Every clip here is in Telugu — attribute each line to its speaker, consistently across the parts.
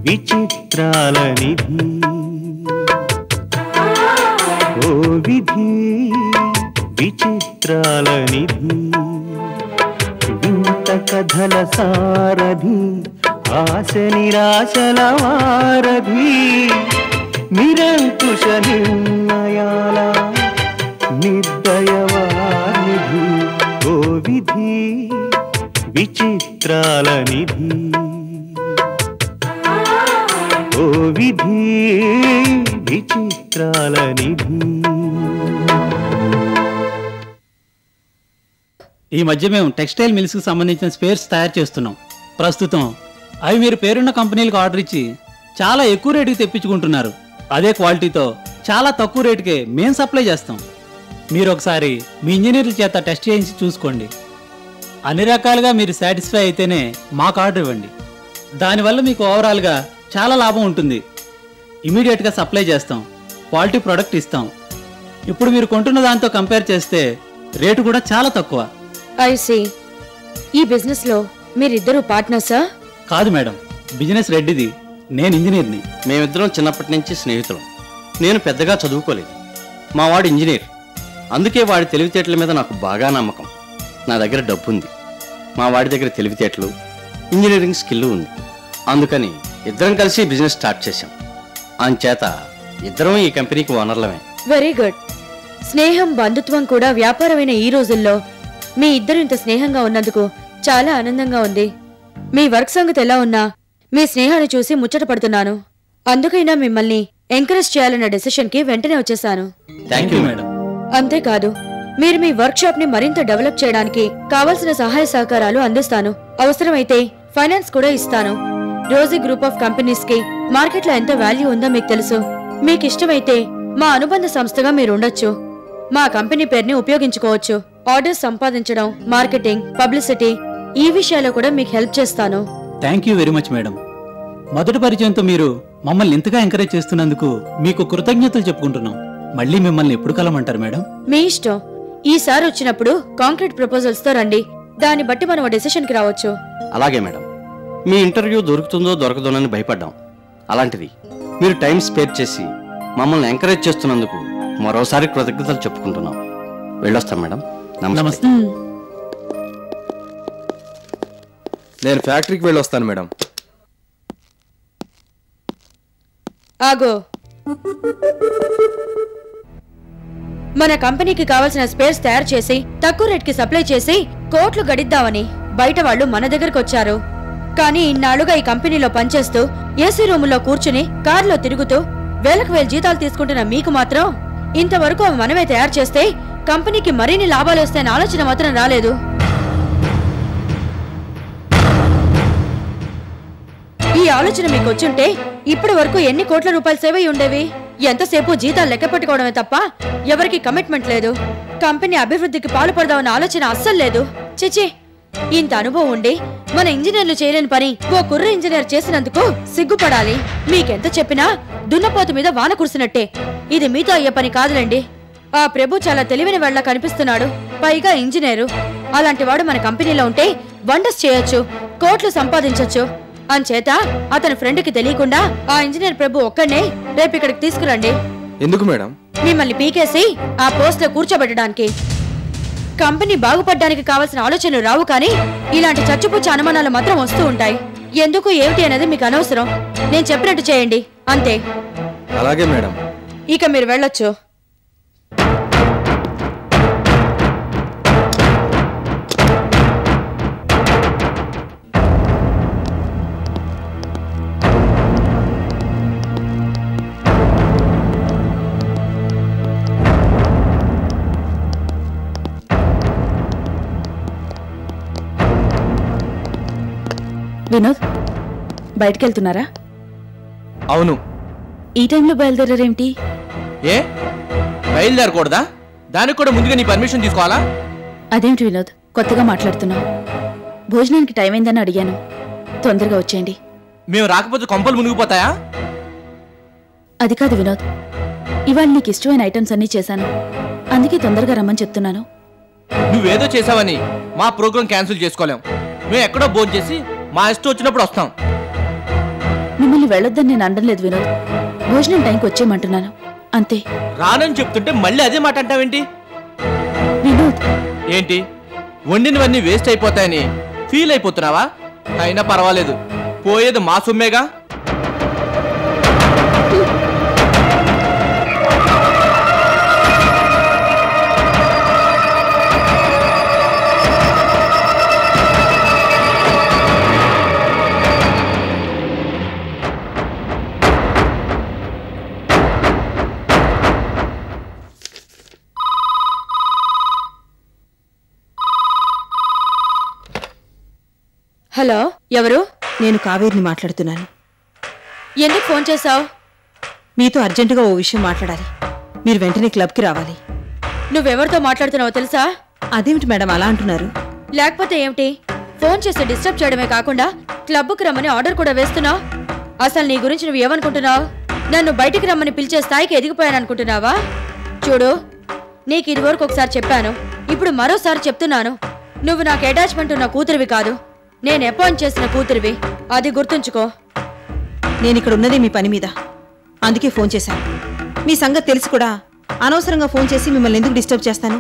Speaker 1: విచిత్రాల నిధి ఓ విధి విచిత్రాల నిధి వింత కథల సారథి ఆశ నిరాశల వారధి నిరంకుశ నిర్ణయాల నిర్దయవానిధి ఓ విధి విచిత్రాల నిధి ఓ విధి విచిత్రాల నిధి.
Speaker 2: ఈ మధ్య మేము టెక్స్టైల్ మిల్స్కి సంబంధించిన స్పేర్స్ తయారు చేస్తున్నాం. ప్రస్తుతం అవి మీరు పేరున్న కంపెనీలకు ఆర్డర్ ఇచ్చి చాలా ఎక్కువ రేటుకి తెప్పించుకుంటున్నారు. అదే క్వాలిటీతో చాలా తక్కువ రేటుకే మేము సప్లై చేస్తాం. మీరు ఒకసారి మీ ఇంజనీర్ల చేత టెస్ట్ చేయించి చూసుకోండి. అన్ని రకాలుగా మీరు సాటిస్ఫై అయితేనే మాకు ఆర్డర్ ఇవ్వండి. దానివల్ల మీకు ఓవరాల్గా చాలా లాభం ఉంటుంది. ఇమీడియట్గా సప్లై చేస్తాం, క్వాలిటీ ప్రోడక్ట్ ఇస్తాం. ఇప్పుడు మీరు కొంటున్న దాంతో కంపేర్ చేస్తే రేటు కూడా చాలా తక్కువ.
Speaker 3: ఐసీ ఈ బిజినెస్ లో మీరిద్దరూ పార్ట్నర్సా?
Speaker 2: కాదు మేడం, బిజినెస్ రెడ్డిది, నేను ఇంజనీర్ని.
Speaker 4: మేమిద్దరం చిన్నప్పటి నుంచి స్నేహితులం. నేను పెద్దగా చదువుకోలేదు, మా వాడు ఇంజనీర్. అందుకే వాడి తెలివితేటల మీద నాకు బాగా నమ్మకం. నా దగ్గర డబ్బు ఉంది, మా వాడి దగ్గర తెలివితేటలు ఇంజనీరింగ్ స్కిల్ ఉంది. అందుకని ఇద్దరం కలిసి బిజినెస్ స్టార్ట్ చేశాం. అంచేత ఇద్దరం ఈ కంపెనీకి ఓనర్లమే.
Speaker 3: Very good. స్నేహం బంధుత్వం కూడా వ్యాపారమైన ఈ రోజుల్లో మీ ఇద్దరు ఇంత స్నేహంగా ఉన్నందుకు చాలా ఆనందంగా ఉంది. మీ వర్క్ సంగతి ఎలా ఉన్నా మీ స్నేహాన్ని చూసి ముచ్చట పడుతున్నాను. అందుకైనా మిమ్మల్ని ఎంకరేజ్ చేయాలన్న డెసిషన్ కి వెంటనే వచ్చేసాను.
Speaker 2: Thank you madam.
Speaker 3: అంతేకాదు, మీరు మీ వర్క్ షాప్ ని మరింత డెవలప్ చేయడానికి కావలసిన సహాయ సహకారాలు అందిస్తాను. అవసరమైతే ఫైనాన్స్ కూడా ఇస్తాను. రోజీ గ్రూప్ ఆఫ్ కంపెనీస్ కి మార్కెట్ లో ఎంత వాల్యూ ఉందో మీకు తెలుసు. మీకు ఇష్టమైతే మా అనుబంధ సంస్థగా మీరు ఉండొచ్చు. మా కంపెనీ పేరుని ఉపయోగించుకోవచ్చు. ఆర్డర్స్ సంపాదించడం, మార్కెటింగ్, పబ్లిసిటీ ఈ విషయాల్లో కూడా మీకు హెల్ప్ చేస్తాను.
Speaker 2: Thank you very much madam. మొదటి పరిచయంతో మీరు మమ్మల్ని ఇంతగా ఎంకరేజ్ చేస్తున్నందుకు మీకు కృతజ్ఞతలు చెప్పుకుంటున్నాం. మళ్ళీ మిమ్మల్ని ఎప్పుడు కలమంటారు మేడం?
Speaker 3: మీ ఇష్టం. ఈసారి వచ్చినప్పుడు కాంక్రీట్ ప్రపోజల్స్ తో రండి. దాన్ని బట్టి మనం డెసిషన్ కి రావచ్చు.
Speaker 4: అలాగే మేడం. మీ ఇంటర్వ్యూ దొరుకుతుందో దొరకదోనని భయపడ్డాం. అలాంటిది మీరు టైం స్పేర్ చేసి మమ్మల్ని ఎంకరేజ్ చేస్తున్నందుకు మరోసారి కృతజ్ఞతలు చెప్పుకుంటున్నాం. వెళ్ళొస్తాం మేడం. నమస్తే.
Speaker 5: నేను ఫ్యాక్టరీకి వెళ్ళొస్తాను మేడం.
Speaker 3: ఆగో, మన కంపెనీకి కావాల్సిన స్పేర్స్ తయారు చేసి తక్కువ రేట్ కి సప్లై చేసి కోట్లు గడిద్దామని బయట వాళ్ళు మన దగ్గరకు వచ్చారు. కానీ ఇన్నాళ్లుగా ఈ కంపెనీలో పనిచేస్తూ ఏసీ రూముల్లో కూర్చుని కారులో తిరుగుతూ వేలకు వేల జీతాలు తీసుకుంటున్న మీకు మాత్రం ఇంతవరకు అవి మనమే తయారు చేస్తే కంపెనీకి మరిన్ని లాభాలు వస్తాయన్న ఆలోచన మాత్రం రాలేదు. ఈ ఆలోచన మీకు వచ్చుంటే ఇప్పటి వరకు ఎన్ని కోట్ల రూపాయలు సేవ్ అయి ఉండేవి. ఎంతసేపు జీతాలు లెక్క పెట్టుకోవడమే తప్ప ఎవరికి కమిట్మెంట్ లేదు. కంపెనీ అభివృద్ధికి పాల్పడదామన్న ఆలోచన అస్సలు లేదు. చిచి, ఇంత అనుభవం ఉండి మన ఇంజనీర్లు చేయలేని పని ఓ కుర్ర ఇంజనీర్ చేసినందుకు సిగ్గుపడాలి. మీకెంత చెప్పినా దున్నపోతు మీద వాన కురిసినట్టే. ఇది మీతో అయ్యే పని కాదులేండి. ఆ ప్రభు చాలా తెలివైన వాళ్ళ కనిపిస్తున్నాడు, పైగా ఇంజనీరు. అలాంటి వాడు మన కంపెనీలో ఉంటే వండర్స్ చేయొచ్చు, కోట్లు సంపాదించొచ్చు. అంచేత అతని ఫ్రెండ్ కి తెలియకుండా ఆ ఇంజనీర్ ప్రభు ఒక్కడే రేపు ఇక్కడికి తీసుకురండి.
Speaker 5: ఎందుకు మేడం?
Speaker 3: మిమ్మల్ని పీకేసి ఆ పోస్ట్ లో కూర్చోబెట్టడానికి. కంపెనీ బాగుపడడానికి కావాల్సిన ఆలోచనలు రావు, కానీ ఇలాంటి చచ్చుపుచ్చ అనుమానాలు మాత్రం వస్తూ ఉంటాయి. ఎందుకు ఏమిటి అనేది మీకు అనవసరం. నేను చెప్పినట్టు చేయండి అంతే.
Speaker 5: అలాగే మేడం.
Speaker 3: ఇక మీరు వెళ్ళొచ్చు.
Speaker 6: వినోద్, బయటకెళ్తున్నారా?
Speaker 5: అవును.
Speaker 6: ఈ టైంలో బయలుదేరారేమిటి?
Speaker 5: ఏ బయలుదేరకూడదా? దానికి కూడా ముందుగా నీ పర్మిషన్ తీసుకోవాలా?
Speaker 6: అదేమిటి వినోద్, కొత్తగా మాట్లాడుతున్నావు? భోజనానికి టైం అయిందని అడిగాను. తొందరగా వచ్చేయండి.
Speaker 5: మేము రాకపోతే కొంపలు మునిగిపోతాయా?
Speaker 6: అది కాదు వినోద్, ఇవాళ నీకు ఇష్టమైన ఐటమ్స్ అన్నీ చేశాను, అందుకే తొందరగా రమ్మని చెప్తున్నాను.
Speaker 5: నువ్వేదో చేసావని మా ప్రోగ్రాం క్యాన్సిల్ చేసుకోలేం. మేము ఎక్కడో భోజనం చేసి మా ఇష్టం వచ్చినప్పుడు వస్తాం.
Speaker 6: మిమ్మల్ని వెళ్ళొద్దని నేను అనడం లేదు వినోద్. భోజనం టైంకి వచ్చేయమంటున్నాను అంతే.
Speaker 5: రానని చెప్తుంటే మళ్ళీ అదే మాట అంటావేంటి?
Speaker 6: వినోద్,
Speaker 5: ఏంటి వండినవన్నీ వేస్ట్ అయిపోతాయని ఫీల్ అయిపోతున్నావా? అయినా పర్వాలేదు, పోయేది మా సొమ్మేగా.
Speaker 3: హలో, ఎవరు?
Speaker 7: నేను కావేరిని మాట్లాడుతున్నాను.
Speaker 3: ఎందుకు ఫోన్ చేశావు?
Speaker 7: మీతో అర్జెంటుగా ఓ విషయం మాట్లాడాలి. మీరు వెంటనే క్లబ్కి రావాలి.
Speaker 3: నువ్వెవరితో మాట్లాడుతున్నావో తెలుసా?
Speaker 7: అదేమిటి మేడం అలా అంటున్నారు?
Speaker 3: లేకపోతే ఏమిటి? ఫోన్ చేసి డిస్టర్బ్ చేయడమే కాకుండా క్లబ్కి రమ్మని ఆర్డర్ కూడా వేస్తున్నావు. అసలు నీ గురించి నువ్వు ఏమనుకుంటున్నావు? నన్ను బయటికి రమ్మని పిలిచే స్థాయికి ఎదిగిపోయాననుకుంటున్నావా? చూడు, నీకు ఇదివరకు ఒకసారి చెప్పాను, ఇప్పుడు మరోసారి చెప్తున్నాను. నువ్వు నాకు అటాచ్మెంట్ ఉన్న కూతురివి కాదు, నేను అపాయింట్ చేసిన కూతురివి. అది గుర్తుంచుకో.
Speaker 7: నేను ఇక్కడ ఉన్నదే మీ పని మీద, అందుకే ఫోన్ చేశాను. మీ సంగతి తెలిసి కూడా అనవసరంగా ఫోన్ చేసి మిమ్మల్ని ఎందుకు డిస్టర్బ్ చేస్తాను?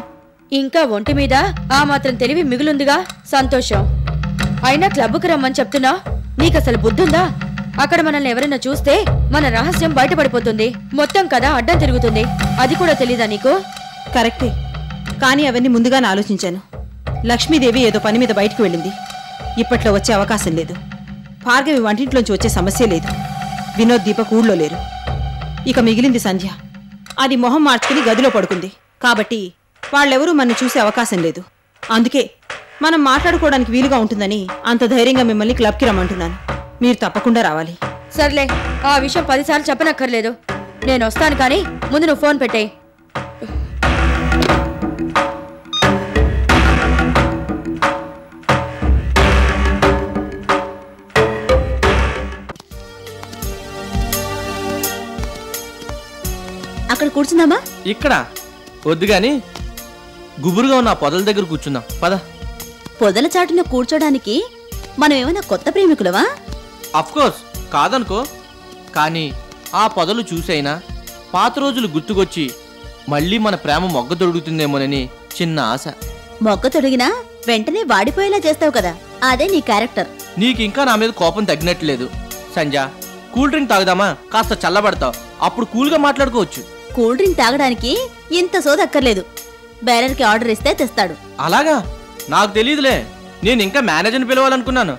Speaker 3: ఇంకా ఒంటి మీద ఆ మాత్రం తెలివి మిగులుందిగా, సంతోషం. అయినా క్లబ్కి రమ్మని చెప్తున్నా, నీకసలు బుద్ధుందా? అక్కడ మనల్ని ఎవరైనా చూస్తే మన రహస్యం బయటపడిపోతుంది, మొత్తం కదా అడ్డం తిరుగుతుంది. అది కూడా తెలీదా నీకు?
Speaker 7: కరెక్టే, కానీ అవన్నీ ముందుగానే ఆలోచించాను. లక్ష్మీదేవి ఏదో పని మీద బయటకు వెళ్ళింది. ఇప్పట్లో వచ్చే అవకాశం లేదు. భార్గవి వంటింట్లోంచి వచ్చే సమస్య లేదు. వినోద్, దీపక్ ఊళ్ళో లేరు. ఇక మిగిలింది సంధ్య. అది మొహం మార్చుకుని గదిలో పడుకుంది. కాబట్టి వాళ్ళెవరూ మనని చూసే అవకాశం లేదు. అందుకే మనం మాట్లాడుకోవడానికి వీలుగా ఉంటుందని అంత ధైర్యంగా మిమ్మల్ని క్లబ్కి రమ్మంటున్నాను. మీరు తప్పకుండా రావాలి.
Speaker 3: సర్లే, ఆ విషయం 10 సార్లు చెప్పనక్కర్లేదు. నేను వస్తాను, కానీ ముందు నువ్వు ఫోన్ పెట్టేయ్.
Speaker 6: అక్కడ కూర్చుందామా?
Speaker 5: ఇక్కడ వద్దు గాని గుబురుగా ఉన్న పొదల దగ్గర కూర్చుందాం పద.
Speaker 6: పొదల చాటున కూర్చోడానికి మనం ఏమైనా కొత్త ప్రేమికులవా?
Speaker 5: అఫ్కోర్స్ కాదనుకో, కానీ ఆ పొదలు చూసైనా పాత రోజులు గుర్తుకొచ్చి మళ్ళీ మన ప్రేమ మొగ్గ దొరుకుతుందేమోనని చిన్న ఆశ.
Speaker 6: మొగ్గ తొడిగినా వెంటనే వాడిపోయేలా చేస్తావు కదా, అదే నీ క్యారెక్టర్.
Speaker 5: నీకింకా నా మీద కోపం తగ్గినట్లేదు. సంజ, కూల్ డ్రింక్ తాగుదామా? కాస్త చల్లబడతావు, అప్పుడు కూల్గా మాట్లాడుకోవచ్చు.
Speaker 6: కూల్ డ్రింక్ తాగడానికి ఇంత సోదక్కర్లేదు. బేరర్కి ఆర్డర్ ఇస్తే తెస్తాడు.
Speaker 5: అలాగా? నాకు తెలియదులే, నేను ఇంకా మేనేజర్ని పిలవాలనుకున్నాను.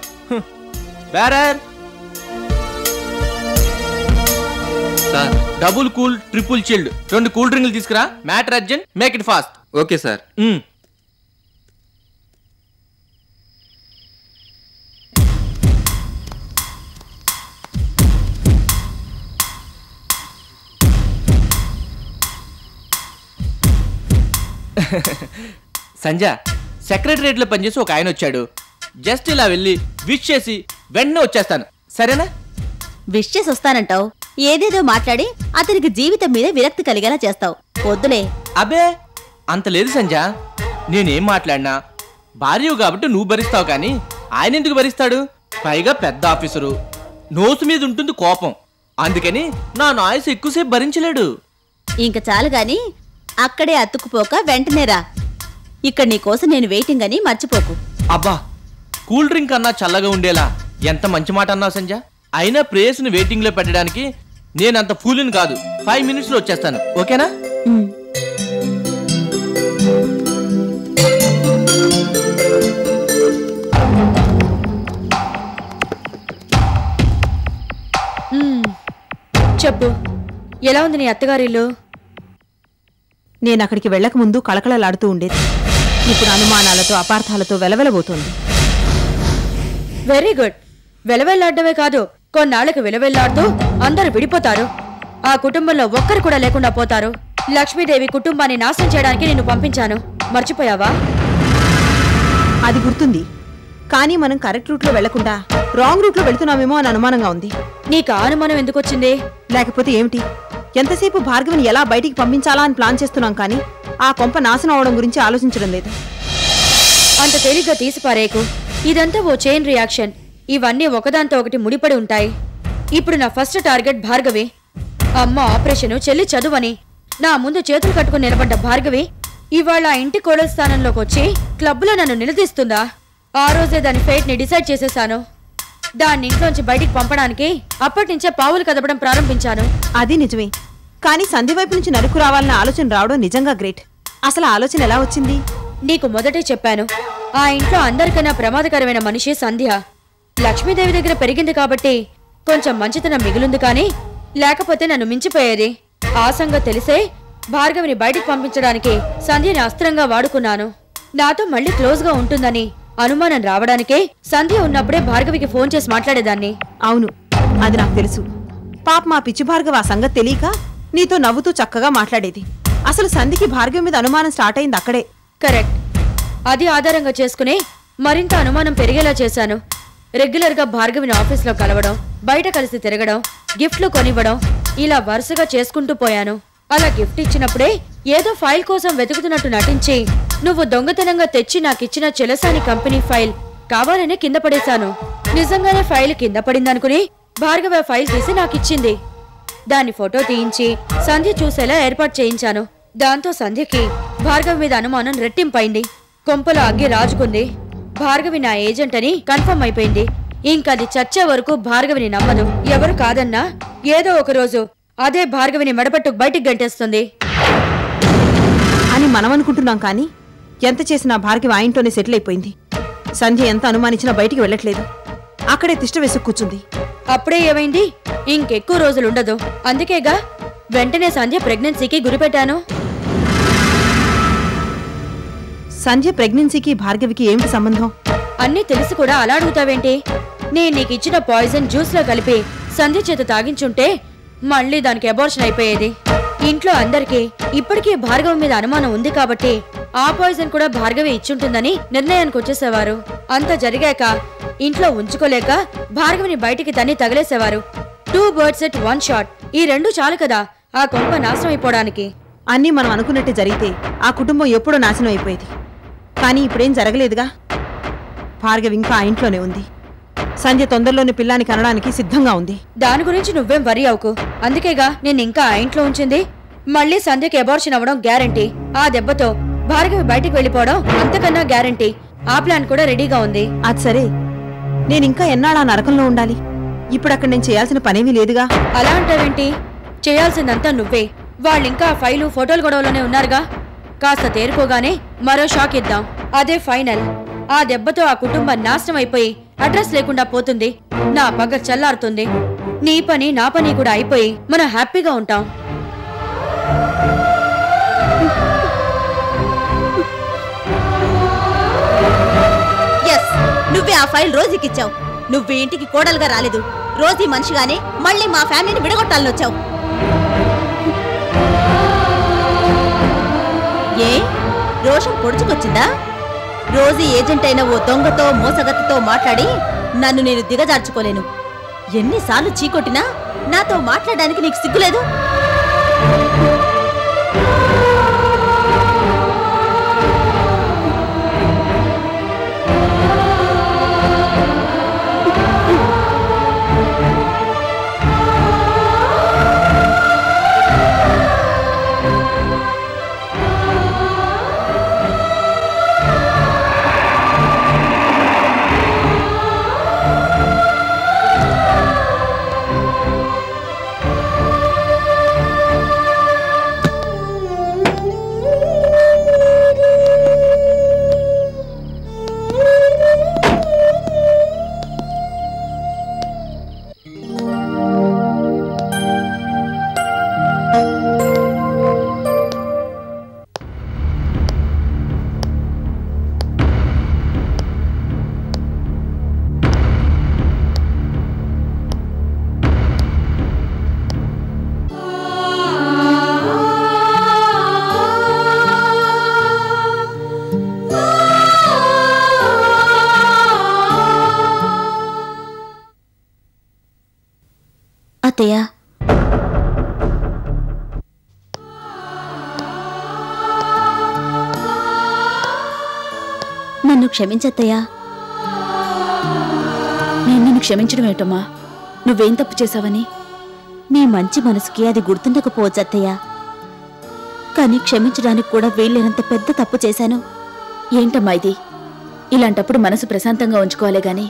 Speaker 5: Bearer,
Speaker 4: sir.
Speaker 5: Double cool, triple chilled 2 cool డ్రింకులు తీసుకురా. Matter urgent, make it fast.
Speaker 4: Okay sir.
Speaker 5: సంజ, సెక్రటరియట్లో పనిచేసి ఒక ఆయన వచ్చాడు. జస్ట్ ఇలా వెళ్ళి విష్ చేసి వెంటనే వచ్చేస్తాను, సరేనా?
Speaker 6: విష్ చేసి వస్తానంటావు, ఏదేదో మాట్లాడి అతనికి జీవితం మీద విరక్తి కలిగేలా చేస్తావు. వద్దులే.
Speaker 5: అబే, అంత లేదు సంజ. నేనేం మాట్లాడినా భార్యవు కాబట్టి నువ్వు భరిస్తావు, కానీ ఆయన ఎందుకు భరిస్తాడు? పైగా పెద్ద ఆఫీసరు, నోసు మీద ఉంటుంది కోపం. అందుకని నా నాయస్ ఎక్కువసేపు భరించలేడు.
Speaker 6: ఇంక చాలు గాని అక్కడే అతుక్కుపోక వెంటనే రా. ఇక్కడ నీకోసం నేను వెయిటింగ్ అని మర్చిపోకు.
Speaker 5: అబ్బా, కూల్ డ్రింక్ అన్నా చల్లగా ఉండేలా ఎంత మంచి మాట అన్నావు సంజ. అయినా ప్రేయస్ని వెయిటింగ్ లో పెట్టడానికి నేనంత ఫూలిని కాదు. 5 minutes లో వచ్చేస్తాను, ఓకేనా?
Speaker 3: చెప్పు, ఎలా ఉంది నీ అత్తగారిల్లు?
Speaker 7: నేను అక్కడికి వెళ్ళక ముందు కళకళలాడుతూ ఉండేది. ఇప్పుడు అనుమానాలతో అపార్థాలతో వెలవెలబోతోంది.
Speaker 3: Very good. వెలవెల్లాడమే కాదు, కొన్నాళ్లకు వెలవెల్లాడుతూ అందరూ విడిపోతారు. ఆ కుటుంబంలో ఒక్కరు కూడా లేకుండా పోతారు. లక్ష్మీదేవి కుటుంబాన్ని నాశనం చేయడానికి నిన్ను పంపించాను, మర్చిపోయావా?
Speaker 7: అది గుర్తుంది, కానీ మనం కరెక్ట్ రూట్లో వెళ్లకుండా రాంగ్ రూట్లో వెళ్తున్నామేమో అని అనుమానంగా ఉంది.
Speaker 3: నీకు ఆ అనుమానం ఎందుకు వచ్చింది?
Speaker 7: లేకపోతే ఏమిటి? ఎంతసేపు భార్గవిని ఎలా బయటికి పంపించాలా అని ప్లాన్ చేస్తున్నాం, కానీ ఆ కొంప నాశనం అవడం గురించి ఆలోచించడం లేదు.
Speaker 3: అంత తేలిగ్గా తీసిపారేకు. ఇదంతా ఓ చైన్ రియాక్షన్. ఇవన్నీ ఒకదాంతో ఒకటి ముడిపడి ఉంటాయి. ఇప్పుడు నా ఫస్ట్ టార్గెట్ భార్గవి. అమ్మ ఆపరేషను, చెల్లి చదువని నా ముందు చేతులు కట్టుకుని నిలబడ్డ భార్గవి ఇవాళ ఆ ఇంటి కోడల స్థానంలోకి వచ్చి క్లబ్లో నన్ను నిలదీస్తుందా? ఆ రోజే దాని ఫేట్ ని డిసైడ్ చేసేశాను. దాన్ని ఇంట్లోంచి బయటికి పంపడానికి అప్పటినుంచే పావులు కదపడం ప్రారంభించాను.
Speaker 7: అది నిజమే. కానీ సంధ్య వైపు నుంచి నరుకు రావాలన్న ఆలోచన రావడం నిజంగా గ్రేట్. అసలు ఆలోచన ఎలా వచ్చింది?
Speaker 3: నీకు మొదటే చెప్పాను, ఆ ఇంట్లో అందరికన్నా ప్రమాదకరమైన మనిషి సంధ్య. లక్ష్మీదేవి దగ్గర పెరిగింది కాబట్టి కొంచెం మంచితనం మిగులుంది, కానీ లేకపోతే నన్ను మించిపోయేది. ఆ సంగతి తెలిసే భార్గవిని బయటికి పంపించడానికి సంధ్యని అస్త్రంగా వాడుకున్నాను. నాతో మళ్ళీ క్లోజ్ గా ఉంటుందని అనుమానం రావడానికే సంధ్య ఉన్నప్పుడే భార్గవికి ఫోన్ చేసి మాట్లాడేదాన్ని.
Speaker 7: అవును, అది నాకు తెలుసు. పాప మా పిచ్చి భార్గవ ఆ సంగతి తెలియక నీతో నవ్వుతూ చక్కగా మాట్లాడేది. అసలు సంధ్యకి భార్గవి మీద అనుమానం స్టార్ట్ అయింది అక్కడే.
Speaker 3: కరెక్ట్. అది ఆధారంగా చేసుకుని మరింత అనుమానం పెరిగేలా చేశాను. రెగ్యులర్ గా భార్గవిని ఆఫీస్లో కలవడం, బయట కలిసి తిరగడం, గిఫ్ట్లు కొనివ్వడం, ఇలా వరుసగా చేసుకుంటూ పోయాను. అలా గిఫ్ట్ ఇచ్చినప్పుడే ఏదో ఫైల్ కోసం వెతుకుతున్నట్టు నటించి నువ్వు దొంగతనంగా తెచ్చి నాకిచ్చిన చెలసాని కంపెనీ ఫైల్ కావాలనే కింద పడేశాను. నిజంగానే ఫైల్ కింద పడిందనుకుని భార్గవి ఫైల్ తీసి నాకిచ్చింది. దాన్ని ఫోటో తీయించి సంధ్య చూసేలా ఏర్పాటు చేయించాను. దాంతో సంధ్యకి భార్గవి మీద అనుమానం రెట్టింపైంది. కొంపలో అగ్గి రాజుకుంది. భార్గవి నా ఏజెంట్ అని కన్ఫర్మ్ అయిపోయింది. ఇంకది చచ్చే వరకు భార్గవిని నమ్మదు. ఎవరు కాదన్నా ఏదో ఒక రోజు అదే భార్గవిని మెడపట్టుకు బయటికి గంటేస్తుంది
Speaker 7: అని మనం అనుకుంటున్నాం. కానీ ఎంత చేసినా భార్గవి ఆ ఇంట్లోనే సెటిల్ అయిపోయింది. సంధ్య ఎంత అనుమానించినా బయటికి వెళ్ళట్లేదు. అక్కడే తిష్ట వేసుకు కూర్చుంది.
Speaker 3: అప్పుడే ఏమైంది? ఇంకెక్కువ రోజులుండదు. అందుకేగా వెంటనే సంధ్య ప్రెగ్నెన్సీకి గురిపెట్టాను.
Speaker 7: సంధ్య ప్రెగ్నెన్సీకి భార్గవికి ఏమిటి సంబంధం?
Speaker 3: అన్నీ తెలిసి కూడా అలా అడుగుతావేంటి? నేను నీకిచ్చిన పాయిజన్ జ్యూస్ లో కలిపి సంధ్య చేత తాగించుంటే మళ్ళీ దానికి అబార్షన్ అయిపోయేది. ఇంట్లో అందరికీ ఇప్పటికీ భార్గవి మీద అనుమానం ఉంది కాబట్టి ఆ పాయిజన్ కూడా భార్గవి ఇచ్చుంటుందని నిర్ణయానికి వచ్చేసేవారు. అంత జరిగాక ఇంట్లో ఉంచుకోలేక భార్గవిని బయటికి తన్ని తగిలేసేవారు. 2 birds at 1 shot. ఈ రెండు చాలు కదా ఆ కొంప నాశనం అయిపోవడానికి.
Speaker 7: అన్నీ మనం అనుకున్నట్టే జరిగితే ఆ కుటుంబం ఎప్పుడో నాశనం అయిపోయేది. కానీ ఇప్పుడేం జరగలేదుగా. భార్గవి ఇంకా ఆ ఇంట్లోనే ఉంది. సంధ్య తొందరలోనే పిల్లానికి అనడానికి సిద్ధంగా ఉంది.
Speaker 3: దాని గురించి నువ్వేం వరి అవుకు. అందుకేగా నేను ఇంకా ఆ ఇంట్లో ఉంచింది. మళ్ళీ సంధ్యకి అబార్షన్ అవ్వడం గ్యారంటీ. ఆ దెబ్బతో భార్గవి బయటికి వెళ్ళిపోవడం అంతకన్నా గ్యారంటీ. ఆ ప్లాన్ కూడా రెడీగా ఉంది.
Speaker 7: అది సరే, నేనింకా ఎన్నాళ్ళా నరకంలో ఉండాలి? ఇప్పుడు అక్కడ నేను చేయాల్సిన పనేమీ లేదుగా.
Speaker 3: అలా అంటావేంటి? చేయాల్సిందంతా నువ్వే. వాళ్ళింకా ఆ ఫైలు ఫోటోలు గొడవలోనే ఉన్నారుగా. కాస్త తేరుకోగానే మరో షాక్ ఇద్దాం. అదే ఫైనల్. ఆ దెబ్బతో ఆ కుటుంబం నాశనం అయిపోయి అడ్రస్ లేకుండా పోతుంది. నా పగ చల్లారుతుంది. నీ పని నా పని కూడా అయిపోయి మనం హ్యాపీగా ఉంటాం.
Speaker 8: నువ్వే ఆ ఫైల్ రోజీకిచ్చావు. నువ్వు ఇంటికి కోడలుగా రాలేదు. రోజీ మనిషిగానే మళ్ళీ మా ఫ్యామిలీని విడగొట్టాలని వచ్చావు. ఏ రోషం పొడుచుకొచ్చిందా? రోజీ ఏజెంట్ అయిన ఓ దొంగతో మోసగత్తతో మాట్లాడి నన్ను నేను దిగజార్చుకోలేను. ఎన్నిసార్లు చీకొట్టినా నాతో మాట్లాడడానికి నీకు సిగ్గులేదు?
Speaker 6: అత్తయ్య, నన్ను క్షమించత్తయ్యా. నేను నిన్ను క్షమించడం ఏమిటమ్మా? నువ్వేం తప్పు చేశావని?
Speaker 8: మీ మంచి మనసుకి అది గుర్తుండకపోవచ్చు అత్తయ్య, కానీ క్షమించడానికి కూడా వీల్లేనంత పెద్ద తప్పు చేశాను.
Speaker 6: ఏంటమ్మా ఇది? ఇలాంటప్పుడు మనసు ప్రశాంతంగా ఉంచుకోవాలే గాని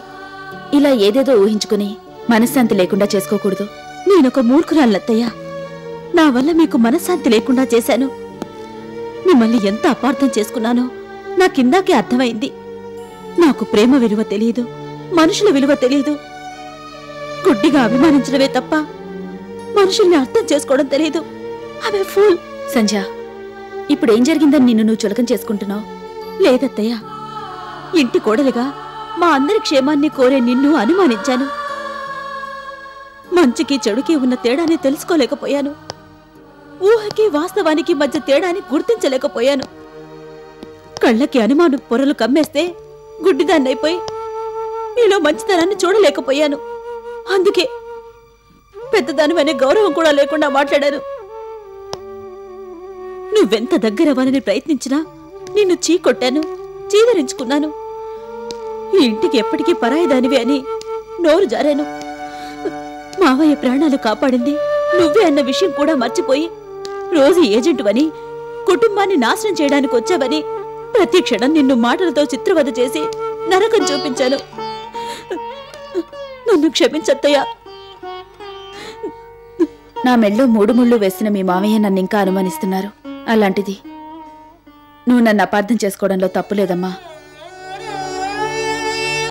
Speaker 6: ఇలా ఏదేదో ఊహించుకుని మనశ్శాంతి లేకుండా చేసుకోకూడదు.
Speaker 8: నేనొక మూర్ఖురాలత్తయ్య, నా వల్ల మీకు మనశ్శాంతి లేకుండా చేశాను. మిమ్మల్ని ఎంత అపార్థం చేసుకున్నానో నాకిందాకే అర్థమైంది. నాకు ప్రేమ విలువ తెలియదు, మనుషుల విలువ తెలియదు. గుడ్డిగా అభిమానించడమే తప్ప మనుషుల్ని అర్థం చేసుకోవడం తెలియదు. ఆమె ఫూల్.
Speaker 6: సంధ్య, ఇప్పుడేం జరిగిందని నిన్ను నువ్వు చులకం చేసుకుంటున్నావు?
Speaker 8: లేదత్తయ్య, ఇంటి కోడలిగా మా అందరి క్షేమాన్ని కోరే నిన్ను అనుమానించాను. మంచికి చెడుకి ఉన్న తేడాని తెలుసుకోలేకపోయాను. ఊహకి వాస్తవానికి మధ్య తేడాని గుర్తించలేకపోయాను. కళ్ళకి అనుమానం పొరలు కమ్మేస్తే గుడ్డిదాన్నైపోయి నీలో మంచితనాన్ని చూడలేకపోయాను. అందుకే పెద్దదానివనే గౌరవం కూడా లేకుండా మాట్లాడాను. నువ్వెంత దగ్గరవ్వాలని ప్రయత్నించినా నిన్ను చీకొట్టాను, చీదరించుకున్నాను. ఈ ఇంటికి ఎప్పటికీ పరాయిదానివి అని నోరు జారాను. మావయ్య ప్రాణాలు కాపాడింది నువ్వే అన్న విషయం కూడా మర్చిపోయి రోజు ఏజెంటువని, కుటుంబాన్ని నాశనం చేయడానికి వచ్చావని ప్రతి క్షణం నిన్ను మాటలతో చిత్రవద చేసి నరకం చూపించాను. నన్ను క్షమించత్తయ్యా.
Speaker 6: నా మెళ్ళో 3 ముళ్ళు వేసిన మీ మామయ్య నన్ను ఇంకా అనుమానిస్తున్నారు. అలాంటిది నువ్వు నన్ను అపార్థం చేసుకోవడంలో తప్పులేదమ్మా.